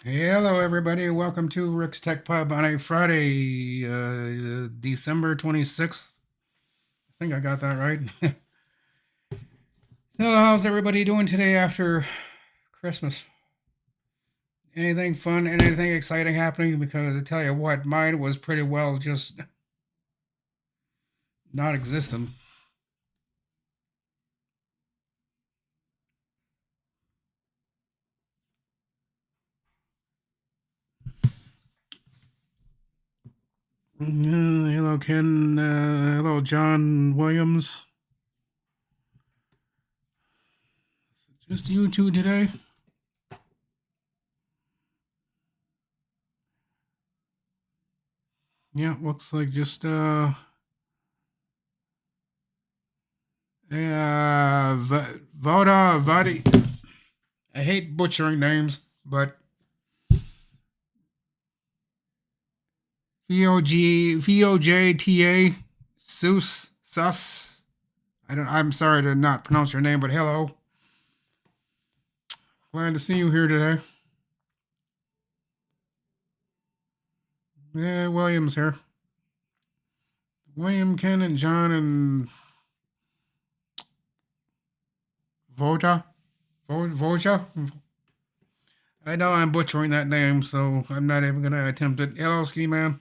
Hello, everybody. Welcome to Rick's Tech Pub on a Friday, December 26th. I think I got that right. So, how's everybody doing today after Christmas? Anything fun, anything exciting happening? Because I tell you what, mine was pretty well just not existent. Hello, Ken. Hello, John Williams. Just you two today? Yeah, looks like just, Voda, Vadi. I hate butchering names, but VOJTA Sus. I'm sorry to not pronounce your name, but hello. Glad to see you here today. Yeah, William's here. William, Ken, and John, and Vota. Voja? I know I'm butchering that name, so I'm not even going to attempt it. Hello, Ski Man.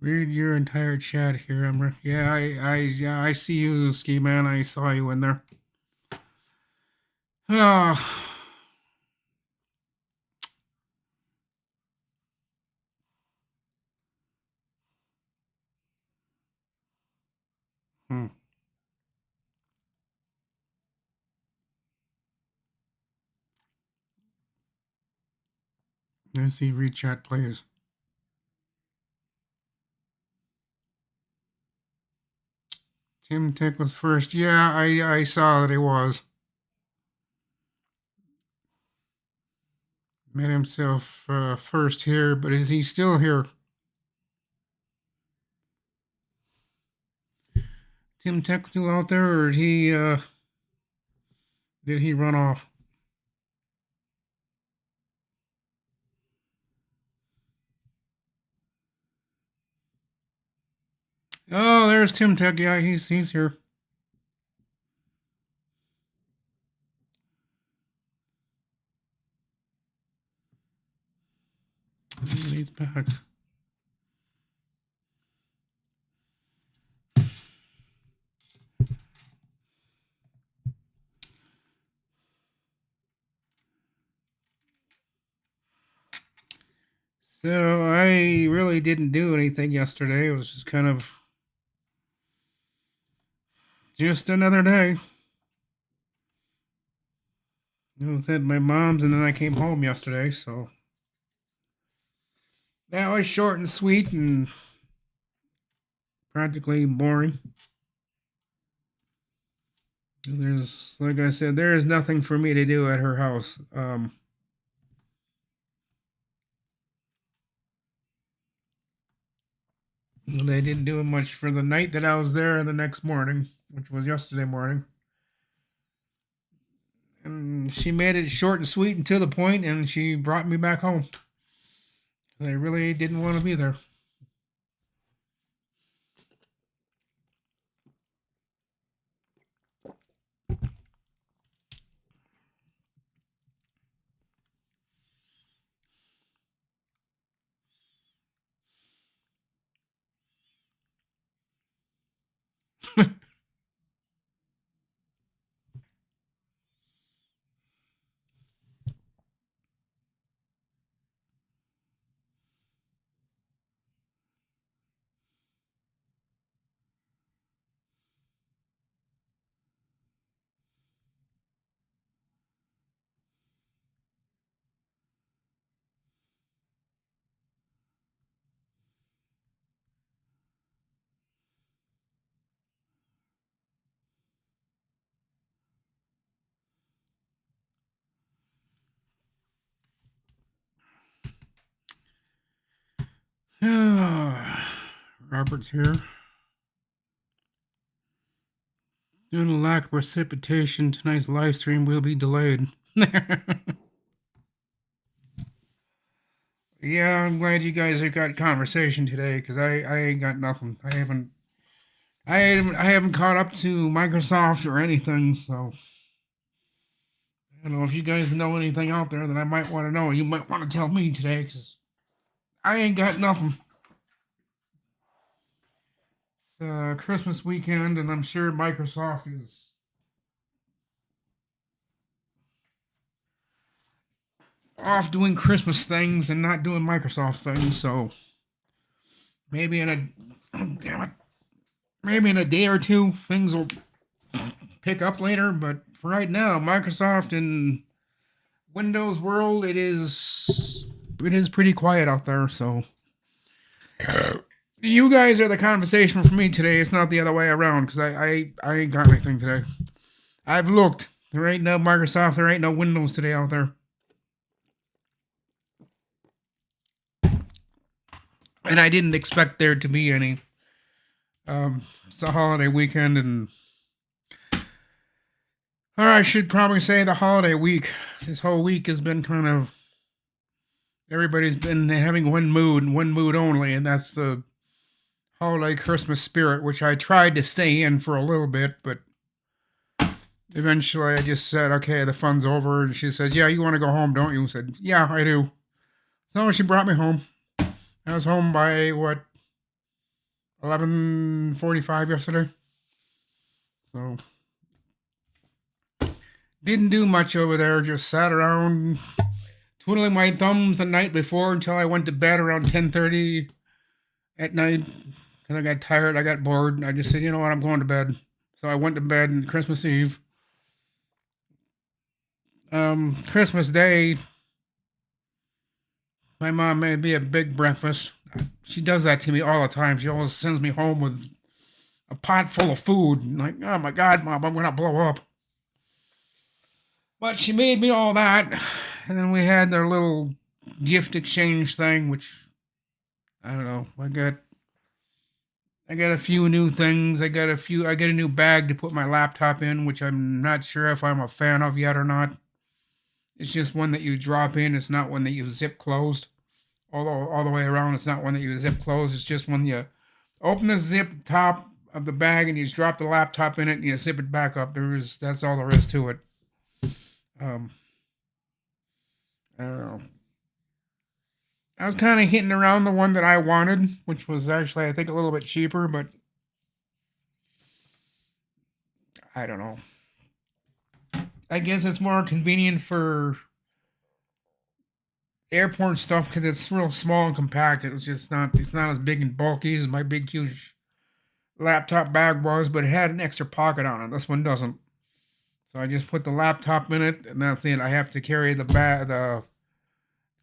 Read your entire chat here, Emmer. Yeah, I see you, Ski Man. I saw you in there. Ah, hmm. Let's see, read chat, please. Tim Tick was first. Yeah, I saw that he was. Made himself first here, but is he still here? Tim Tech still out there, or did he run off? Oh, there's Tim Tech. Yeah, he's here. He's back. So I really didn't do anything yesterday. It was just kind of just another day. I was at my mom's, and then I came home yesterday. So that was short and sweet and practically boring. There's, like I said, there is nothing for me to do at her house. And I didn't do much for the night that I was there the next morning, which was yesterday morning. And she made it short and sweet and to the point, and she brought me back home. I really didn't want to be there. Robert's here. Due to lack of precipitation, tonight's live stream will be delayed. Yeah, I'm glad you guys have got conversation today because I ain't got nothing. I haven't caught up to Microsoft or anything. So I don't know if you guys know anything out there that I might want to know. You might want to tell me today because I ain't got nothing. It's Christmas weekend, and I'm sure Microsoft is off doing Christmas things and not doing Microsoft things. So maybe in a damn it, maybe in a day or two things will pick up later. But for right now, Microsoft and Windows world, it is pretty quiet out there. So you guys are the conversation for me today. It's not the other way around because I ain't got anything today. I've looked. There ain't no Microsoft. There ain't no Windows today out there. And I didn't expect there to be any. It's a holiday weekend, and or I should probably say the holiday week. This whole week has been kind of everybody's been having one mood only, and that's the holiday Christmas spirit, which I tried to stay in for a little bit, but eventually I just said, okay, the fun's over. And she said, yeah, you want to go home, don't you? I said, yeah, I do. So she brought me home. I was home by 11:45 yesterday. So didn't do much over there. Just sat around twiddling my thumbs the night before until I went to bed around 10:30 at night because I got tired. I got bored. I just said, you know what, I'm going to bed. So I went to bed on Christmas Eve. Christmas Day, my mom made me a big breakfast. She does that to me all the time. She always sends me home with a pot full of food. I'm like, oh my God, Mom, I'm going to blow up. But she made me all that. And then we had their little gift exchange thing, which, I don't know. I got a few new things. I get a new bag to put my laptop in, which I'm not sure if I'm a fan of yet or not. It's just one that you drop in. It's not one that you zip closed. Although all the way around, it's not one that you zip closed. It's just when you open the zip top of the bag and you just drop the laptop in it and you zip it back up. That's all there is to it. I don't know. I was kind of hitting around the one that I wanted, which was actually I think a little bit cheaper, but I don't know. I guess it's more convenient for airport stuff because it's real small and compact. It's not as big and bulky as my big huge laptop bag was, but it had an extra pocket on it. This one doesn't. So I just put the laptop in it, and that's it. I have to carry the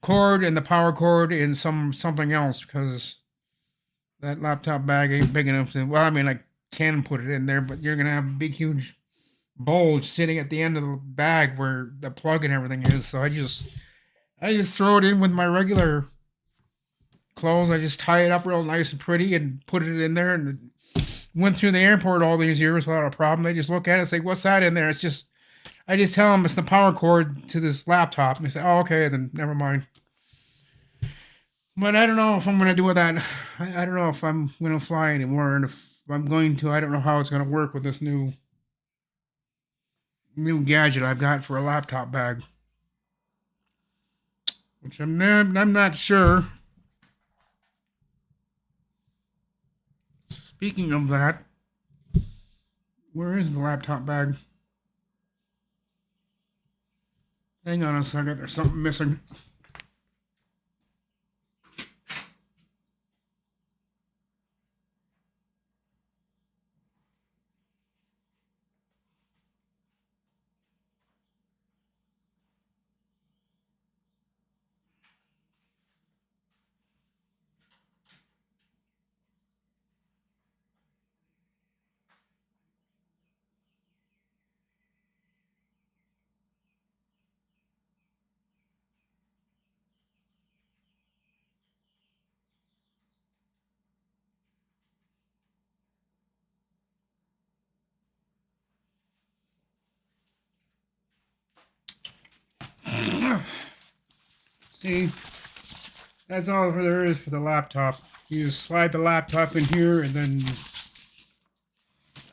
cord and the power cord in something else because that laptop bag ain't big enough to. Well, I mean, I can put it in there, but you're gonna have a big huge bulge sitting at the end of the bag where the plug and everything is. So I just throw it in with my regular clothes. I just tie it up real nice and pretty and put it in there. And it went through the airport all these years without a problem. They just look at it and say, "What's that in there?" I just tell them it's the power cord to this laptop. And they say, "Oh, okay, then never mind." But I don't know if I'm going to do with that. I don't know if I'm going to fly anymore. And if I'm going to, I don't know how it's going to work with this new gadget I've got for a laptop bag. Which I'm not sure. Speaking of that, where is the laptop bag? Hang on a second, there's something missing. See, that's all there is for the laptop. You just slide the laptop in here, and then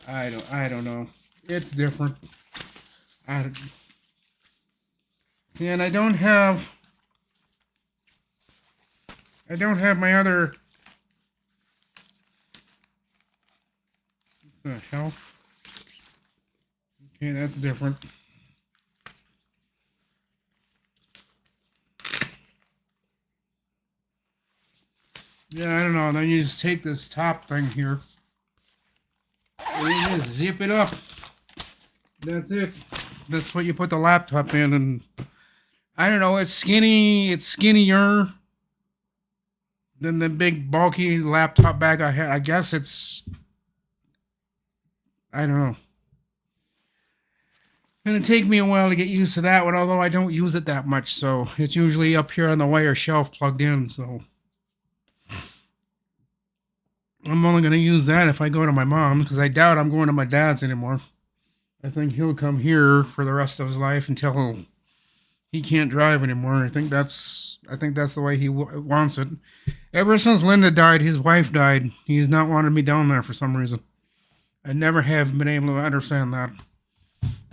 I don't know. It's different. I see, and I don't have my other. What the hell? Okay, that's different. Yeah, I don't know. Then you just take this top thing here, and you just zip it up. That's it. That's what you put the laptop in, and I don't know. It's skinny. It's skinnier than the big bulky laptop bag I had. I guess it's. I don't know. It's gonna take me a while to get used to that one, although I don't use it that much, so it's usually up here on the wire shelf plugged in, so I'm only gonna use that if I go to my mom's, because I doubt I'm going to my dad's anymore. I think he'll come here for the rest of his life until he can't drive anymore. I think that's the way he wants it. Ever since Linda died, his wife died. He's not wanted me down there for some reason. I never have been able to understand that.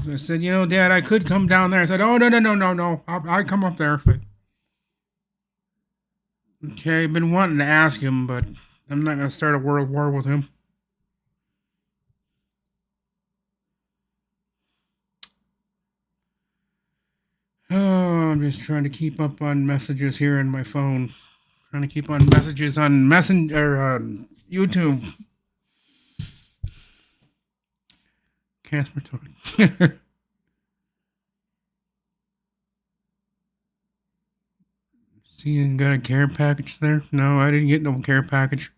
I said, you know, Dad, I could come down there. I said, oh, no. I'll come up there. But, okay, I've been wanting to ask him, but I'm not going to start a world war with him. Oh, I'm just trying to keep up on messages here in my phone. Trying to keep on messages on Messenger, YouTube. Casper talking. See, you got a care package there? No, I didn't get no care package.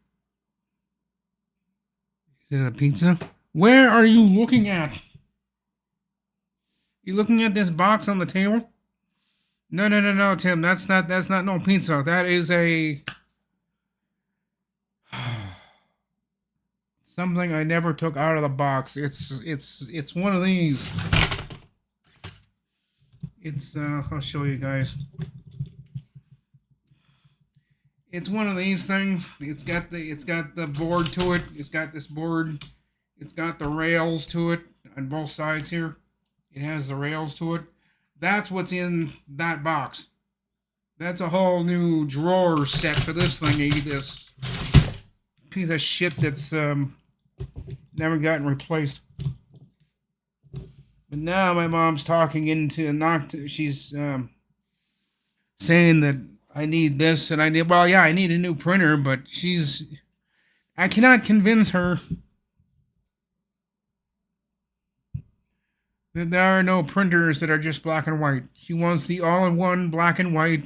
Is it a pizza? Where are you looking at? You looking at this box on the table? No, Tim. That's not no pizza. That is a something I never took out of the box. It's one of these. It's I'll show you guys. It's one of these things. It's got the board to it. It's got this board. It's got the rails to it on both sides here. It has the rails to it. That's what's in that box. That's a whole new drawer set for this thingy. This piece of shit that's never gotten replaced. But now my mom's talking into she's saying that I need this and I need I need a new printer, but I cannot convince her that there are no printers that are just black and white. She wants the all-in-one black and white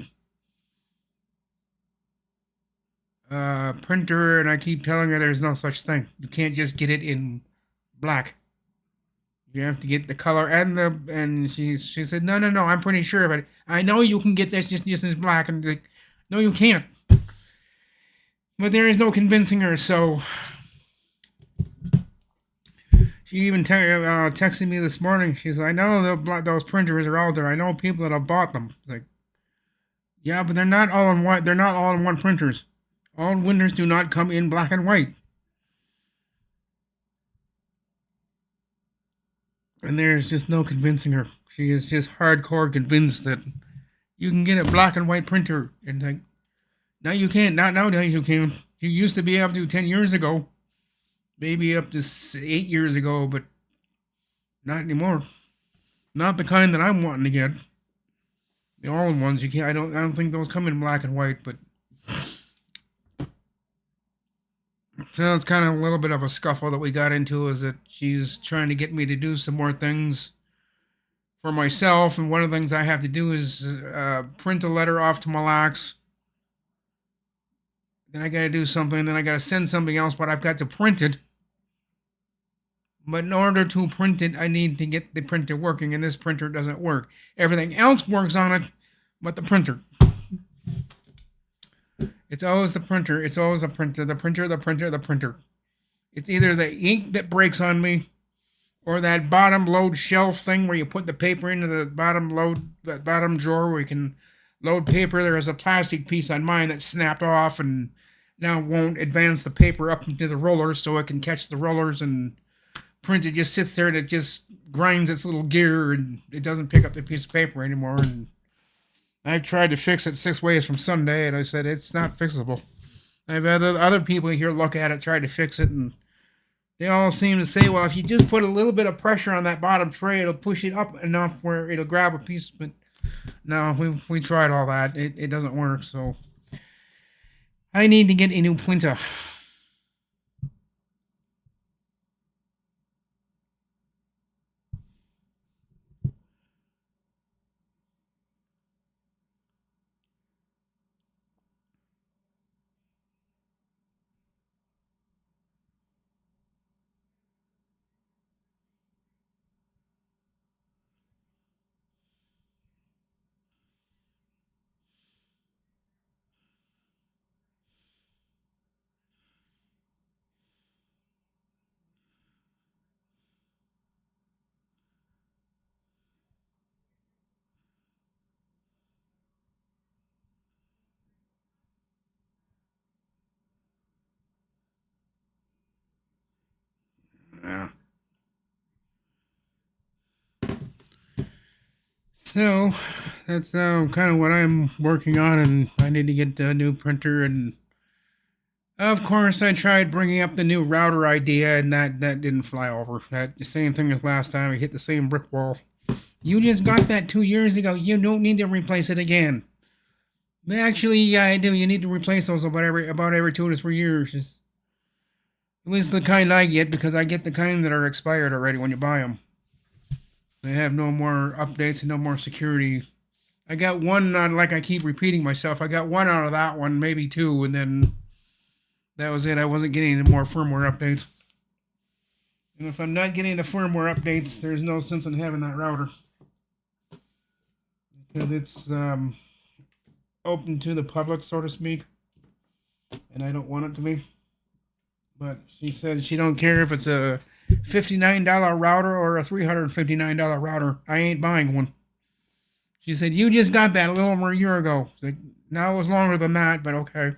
printer, and I keep telling her there's no such thing. You can't just get it in black. You have to get the color and she said no, I'm pretty sure of it. I know you can get this just in black, and like, no, you can't. But there is no convincing her, so she even texted me this morning. She's like, I know those printers are out there. I know people that have bought them. Like, yeah, but they're not all in white. They're not all in one printers. All printers do not come in black and white. And there's just no convincing her. She is just hardcore convinced that you can get a black and white printer. And like, now you can't. Not nowadays you can. You used to be able to 10 years ago. Maybe up to 8 years ago, but not anymore. Not the kind that I'm wanting to get. The all-in-ones you can't. I don't think those come in black and white, but so it's kind of a little bit of a scuffle that we got into. Is that she's trying to get me to do some more things for myself, and one of the things I have to do is print a letter off to Mille Lacs. Then I got to do something. Then I got to send something else, but I've got to print it. But in order to print it, I need to get the printer working, and this printer doesn't work. Everything else works on it, but the printer. It's always the printer. It's always the printer. The printer. It's either the ink that breaks on me, Or that bottom load shelf thing where you put the paper into the that bottom drawer where you can load paper. There is a plastic piece on mine that snapped off and now won't advance the paper up into the rollers so it can catch the rollers and print. It just sits there and it just grinds its little gear and it doesn't pick up the piece of paper anymore. And I've tried to fix it 6 ways from Sunday, and I said it's not fixable. I've had other people here look at it, try to fix it, and they all seem to say, well, if you just put a little bit of pressure on that bottom tray, it'll push it up enough where it'll grab a piece. But no, we tried all that. It doesn't work, so I need to get a new printer. Yeah. So that's kind of what I'm working on, and I need to get a new printer. And of course, I tried bringing up the new router idea, and that didn't fly over. That the same thing as last time. I hit the same brick wall. You just got that 2 years ago. You don't need to replace it again. Actually, yeah, I do. You need to replace those about every 2 to 3 years. Just, at least the kind I get, because I get the kind that are expired already when you buy them. They have no more updates and no more security. I got one, like I keep repeating myself, I got one out of that one, maybe two, and then that was it. I wasn't getting any more firmware updates. And if I'm not getting the firmware updates, there's no sense in having that router. Because it's open to the public, so to speak. And I don't want it to be. But she said she don't care if it's a $59 router or a $359 router. I ain't buying one. She said, you just got that a little over a year ago. Like, now it was longer than that, but okay.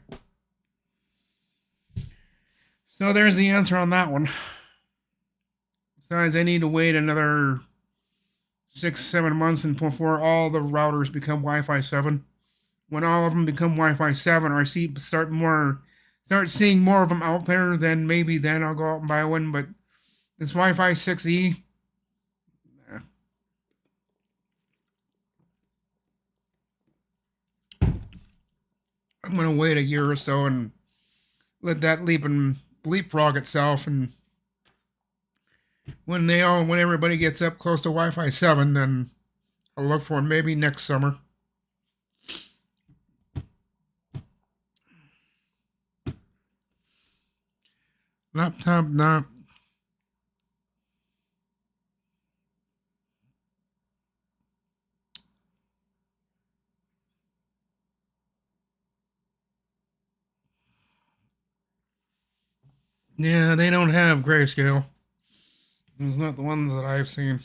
So there's the answer on that one. Besides, I need to wait another 6-7 months before all the routers become Wi-Fi 7. When all of them become Wi-Fi 7, or I start seeing more of them out there, then maybe then I'll go out and buy one. But this Wi-Fi 6E, nah. I'm gonna wait a year or so and let that leapfrog itself. And when everybody gets up close to Wi-Fi 7, then I'll look for it maybe next summer. Laptop, nah. Yeah, they don't have grayscale. It's not the ones that I've seen.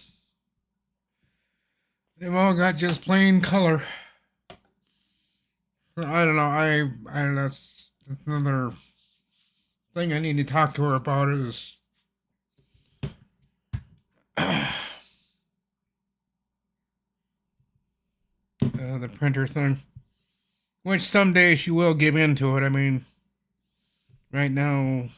They've all got just plain color. I don't know. That's another thing I need to talk to her about is the printer thing. Which someday she will give in to it. I mean, right now,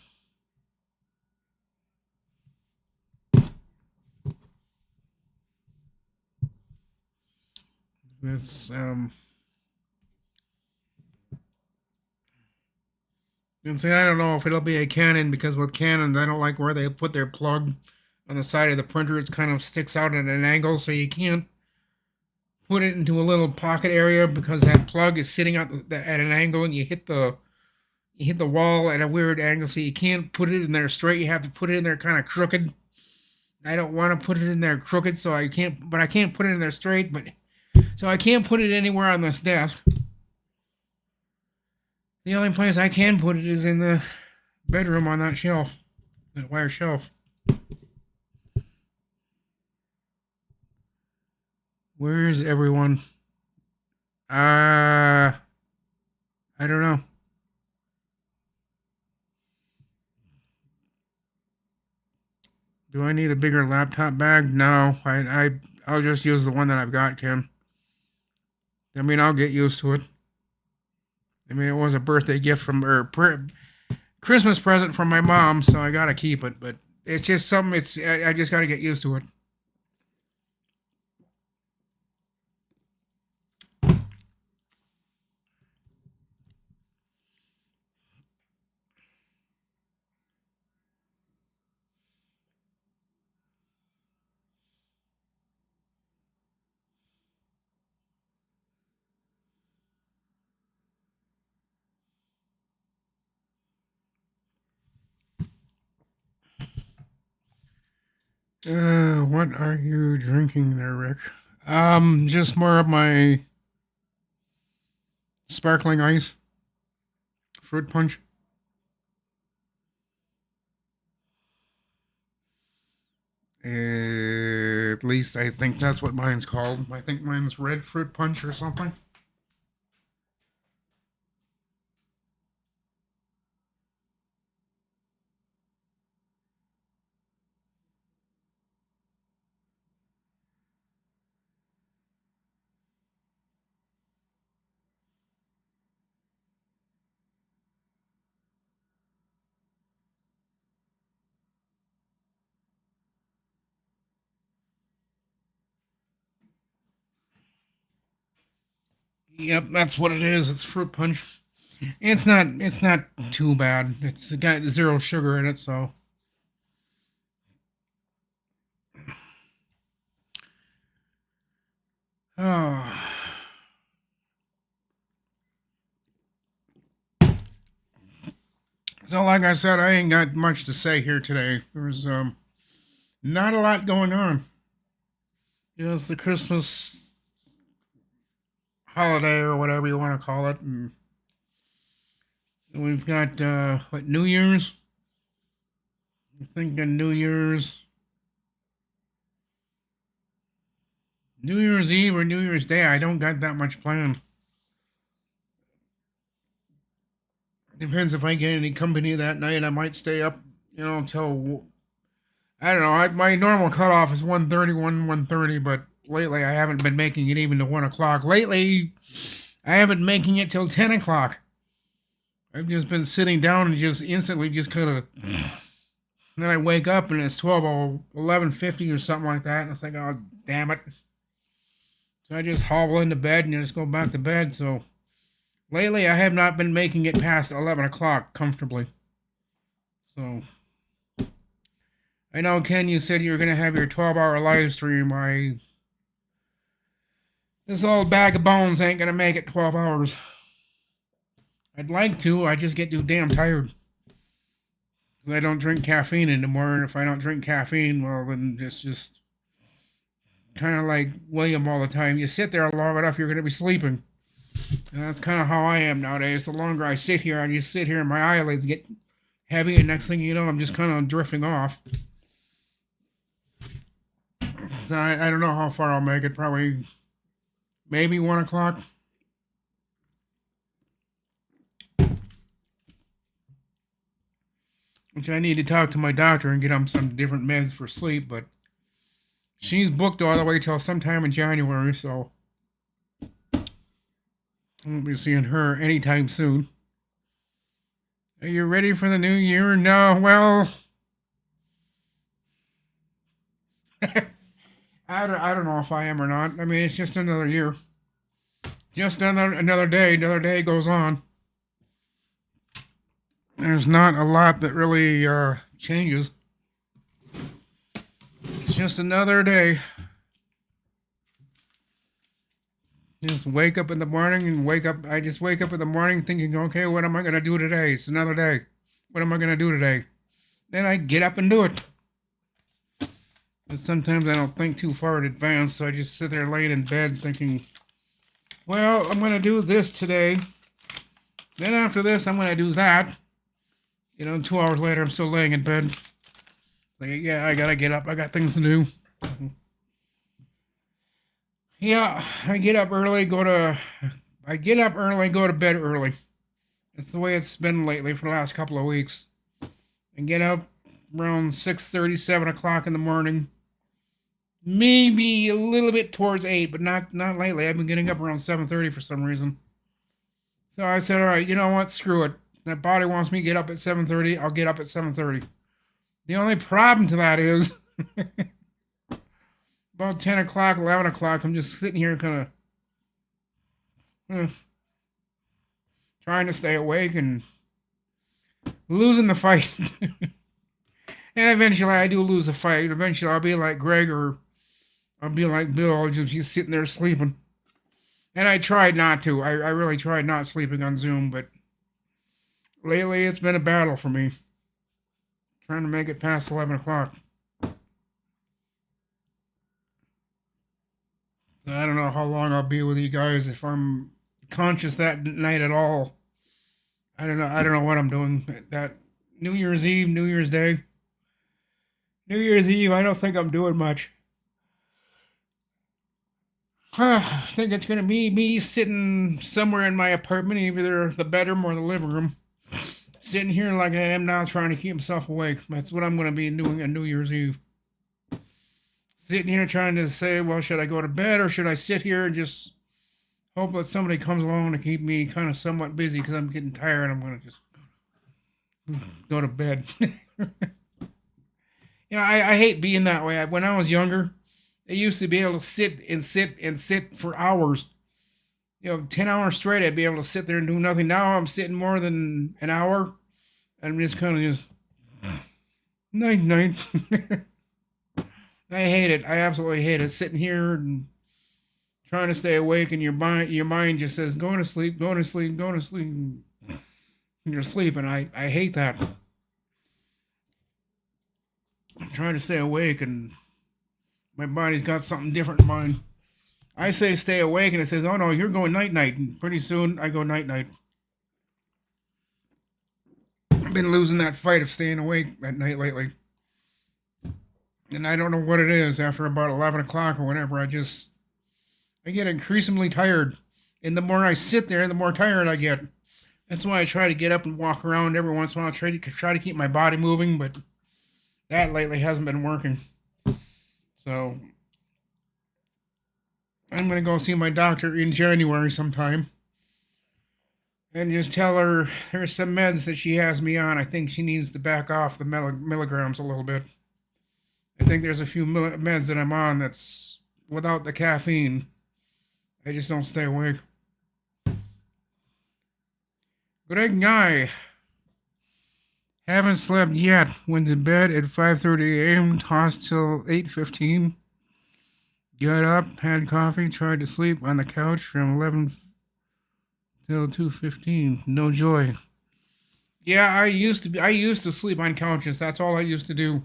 it's and see, I don't know if it'll be a Canon, because with Canons, I don't like where they put their plug on the side of the printer. It kind of sticks out at an angle, so you can't put it into a little pocket area because that plug is sitting at an angle, and you hit the wall at a weird angle, so you can't put it in there straight. You have to put it in there kind of crooked. I don't want to put it in there crooked, so I can't put it in there straight, so I can't put it anywhere on this desk. The only place I can put it is in the bedroom on that shelf, that wire shelf. Where is everyone? I don't know. Do I need a bigger laptop bag? No, I'll just use the one that I've got, Kim. I mean, I'll get used to it. I mean, it was a birthday gift from or Christmas present from my mom, so I gotta keep it. But it's just something. I just gotta get used to it. What are you drinking there, Rick? Just more of my sparkling ice, fruit punch. At least I think that's what mine's called. I think mine's red fruit punch or something. Yep, that's what it is. It's fruit punch. It's not too bad. It's got zero sugar in it, so oh. So like I said, I ain't got much to say here today. There's not a lot going on. It's the Christmas holiday or whatever you want to call it, and we've got what, New Year's. I'm thinking New Year's Eve or New Year's Day. I don't got that much planned. Depends if I get any company that night. I might stay up, till I don't know. My normal cutoff is 1:30, 1:30, but lately I haven't been making it even to 1 o'clock. Lately, I haven't been making it till 10 o'clock. I've just been sitting down and just instantly just kind of. Then I wake up and it's 12 or 11:50 or something like that, and it's like, oh damn it! So I just hobble into bed and just go back to bed. So lately, I have not been making it past 11 o'clock comfortably. So I know, Ken, you said you were going to have your 12-hour live stream. This old bag of bones ain't going to make it 12 hours. I'd like to, I just get too damn tired. Because I don't drink caffeine anymore, and if I don't drink caffeine, well, then it's just kind of like William all the time. You sit there long enough, you're going to be sleeping. And that's kind of how I am nowadays. The longer I sit here, I just sit here and my eyelids get heavy, and next thing you know, I'm just kind of drifting off. So I don't know how far I'll make it. Probably, maybe 1 o'clock. Which I need to talk to my doctor and get him some different meds for sleep, but she's booked all the way till sometime in January, so I won't be seeing her anytime soon. Are you ready for the new year? No, well, I don't know if I am or not. I mean, it's just another year. Just another day. Another day goes on. There's not a lot that really changes. It's just another day. Just wake up in the morning and wake up. I just wake up in the morning thinking, okay, what am I going to do today? It's another day. What am I going to do today? Then I get up and do it. But sometimes I don't think too far in advance, so I just sit there laying in bed thinking, well, I'm going to do this today. Then after this, I'm going to do that. 2 hours later, I'm still laying in bed. Like, yeah, I got to get up. I got things to do. Yeah, I get up early, go to bed early. It's the way it's been lately for the last couple of weeks. I get up around 6:30, 7 o'clock in the morning. Maybe a little bit towards 8, but not lately. I've been getting up around 7:30 for some reason. So I said, all right, you know what? Screw it. That body wants me to get up at 7:30. I'll get up at 7:30. The only problem to that is about 10 o'clock, 11 o'clock, I'm just sitting here kind of trying to stay awake and losing the fight. And eventually I do lose the fight. Eventually I'll be like Greg or I'll be like Bill. I'll just sitting there sleeping. And I tried not to. I really tried not sleeping on Zoom, but lately it's been a battle for me. Trying to make it past 11 o'clock. I don't know how long I'll be with you guys if I'm conscious that night at all. I don't know. I don't know what I'm doing. That New Year's Eve, New Year's Day. New Year's Eve, I don't think I'm doing much. I think it's going to be me sitting somewhere in my apartment, either the bedroom or the living room. Sitting here like I am now, trying to keep myself awake. That's what I'm going to be doing on New Year's Eve. Sitting here trying to say, well, should I go to bed or should I sit here and just hope that somebody comes along to keep me kind of somewhat busy because I'm getting tired. I'm going to just go to bed. I hate being that way. When I was younger, I used to be able to sit for hours. 10 hours straight, I'd be able to sit there and do nothing. Now I'm sitting more than an hour. I'm just kind of just night night. I hate it. I absolutely hate it. Sitting here and trying to stay awake, and your mind just says, "Go to sleep, go to sleep, go to sleep." And you're sleeping. I hate that. I'm trying to stay awake, and my body's got something different in mind. I say stay awake, and it says, "Oh no, you're going night night." And pretty soon, I go night night. I've been losing that fight of staying awake at night lately, and I don't know what it is. After about 11 o'clock or whatever, I get increasingly tired, and the more I sit there, the more tired I get. That's why I try to get up and walk around every once in a while. Try to keep my body moving, but that lately hasn't been working. So I'm gonna go see my doctor in January sometime, and just tell her there's some meds that she has me on. I think she needs to back off the milligrams a little bit. I think there's a few meds that I'm on that's without the caffeine. I just don't stay awake. Greg Guy. Haven't slept yet. Went to bed at 5:30 a.m. Tossed till 8:15. Got up, had coffee, tried to sleep on the couch from 11 till 2:15. No joy. Yeah, I used to sleep on couches. That's all I used to do.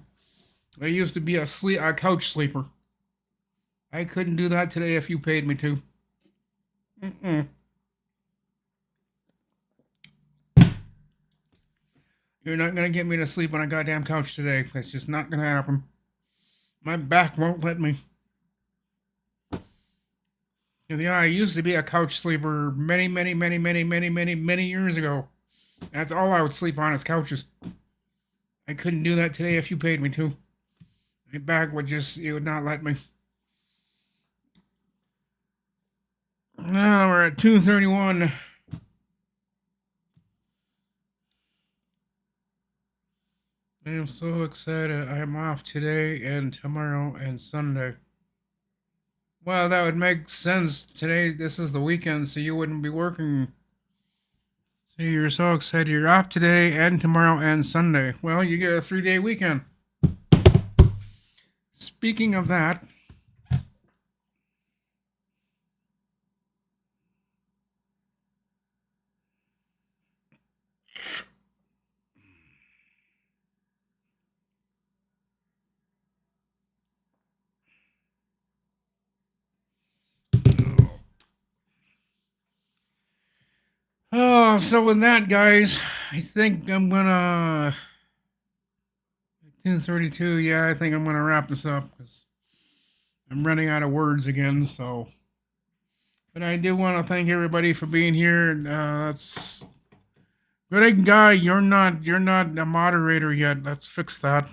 I used to be a couch sleeper. I couldn't do that today if you paid me to. Mm-mm. You're not gonna get me to sleep on a goddamn couch today. That's just not gonna happen. My back won't let me. Yeah, I used to be a couch sleeper many, many, many, many, many, many, many years ago. That's all I would sleep on is couches. I couldn't do that today if you paid me to. My back it would not let me. Now we're at 2:31. I am so excited. I am off today and tomorrow and Sunday. Well, that would make sense. Today, this is the weekend, so you wouldn't be working. So you're so excited. You're off today and tomorrow and Sunday. Well, you get a 3-day weekend. Speaking of that, so with that, guys, I think I'm gonna 2:32. Yeah, I think I'm gonna wrap this up because I'm running out of words again. So But I do want to thank everybody for being here. That's Greg Guy. You're not a moderator yet. Let's fix that.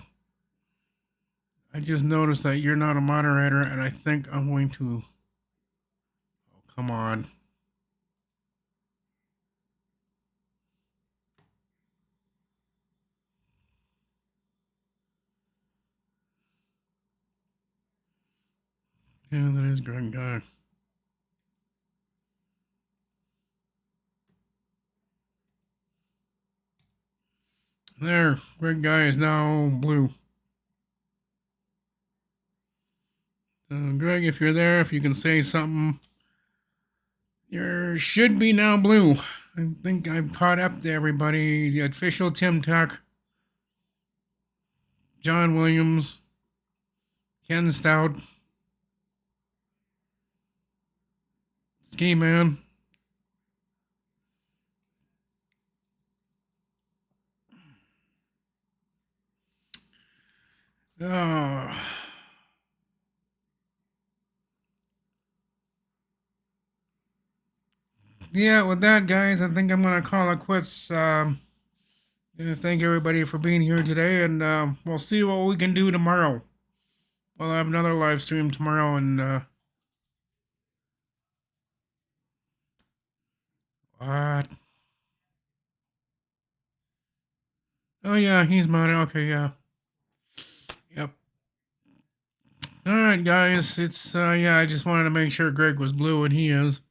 I just noticed that you're not a moderator, and I think I'm going to. Oh, come on. Yeah, that is Greg Guy. There, Greg Guy is now blue. Greg, if you're there, if you can say something, you should be now blue. I think I've caught up to everybody. The official Tim Tuck, John Williams, Ken Stout, Ski Man. Oh. Yeah, with that, guys, I think I'm going to call it quits. Thank everybody for being here today, and we'll see what we can do tomorrow. We'll have another live stream tomorrow, and what? Oh yeah, he's mine. Okay, yeah, yep. All right, guys. It's yeah. I just wanted to make sure Greg was blue, and he is.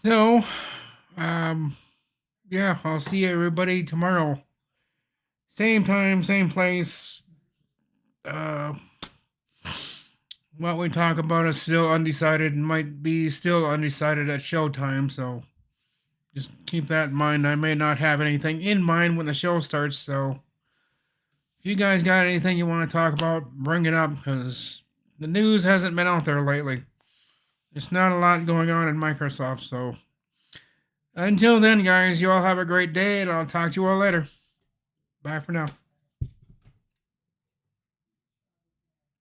So, yeah. I'll see everybody tomorrow. Same time, same place. What we talk about is still undecided and might be still undecided at showtime, so just keep that in mind. I may not have anything in mind when the show starts, so if you guys got anything you want to talk about, bring it up, because the news hasn't been out there lately. There's not a lot going on in Microsoft, so until then, guys, you all have a great day, and I'll talk to you all later. Bye for now.